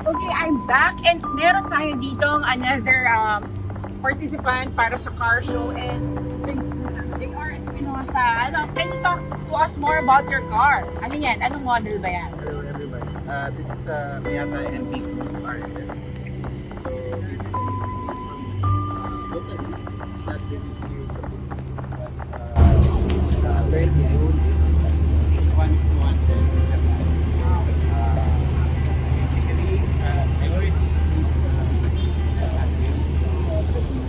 Okay, I'm back and meron tayo ditong another participant para sa car show and they are Espinosa. Can you talk to us more about your car? Ano yan? Anong model ba yan? Hello everybody. This is a Miata NP2 RS. So basically, locally, it's not really few of the Philippines, but currently I own it. It's one to one basically, I already used the batteries, the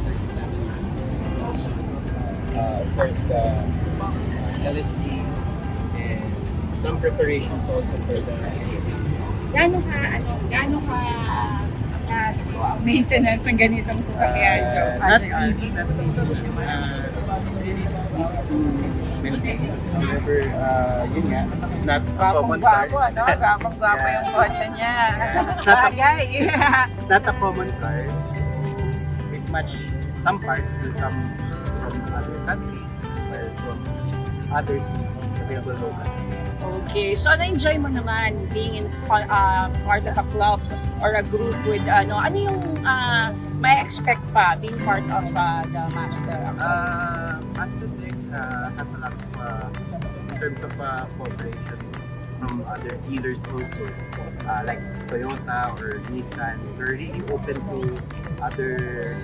37s, also, of course, the LSD, and some preparations also for the Gaano ka ang maintenance ng ganitong sasakyan? not easy. It's really easy to maintain. However, yun nga, it's not a common car. Gwapong-gwapo yung kotse niya. It's not a- Bagay. It's not a common car. With much, some parts will come from other countries or from others available locally. Okay, so na-enjoy mo naman being in part of a club or a group with ano yung may expect pa being part of the Master? Mazda has a lot of in terms of cooperation from other dealers also, like Toyota or Nissan. We're really open to other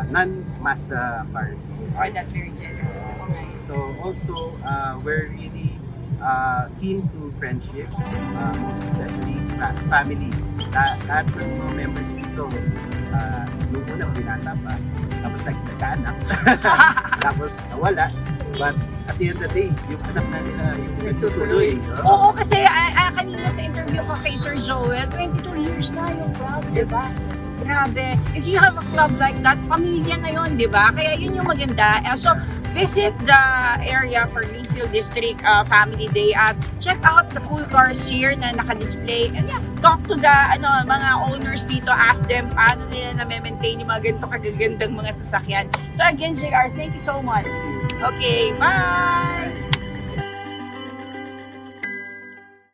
non-Mazda cars. Oh, that's very generous. That's nice. So also, we're really keen to friendship, especially family. Lahat ng mga members dito, nung una binata pa, tapos nagkaanak, tapos nawala. But at the end of the day, yung anak na nila yung nagtutuloy. Oo, kasi kanina sa interview ko kay Sir Joel, 22 years na yung club, di ba? Grabe. If you have a club like that, pamilya na yun, di ba? Kaya yun yung maganda. So, visit the area for Greenfield District Family Day at check out the cool cars here na naka-display. And yeah, talk to the mga owners dito, ask them paano nila na-maintain yung mga ganito kagagandang mga sasakyan. So again, JR, thank you so much. Okay, bye!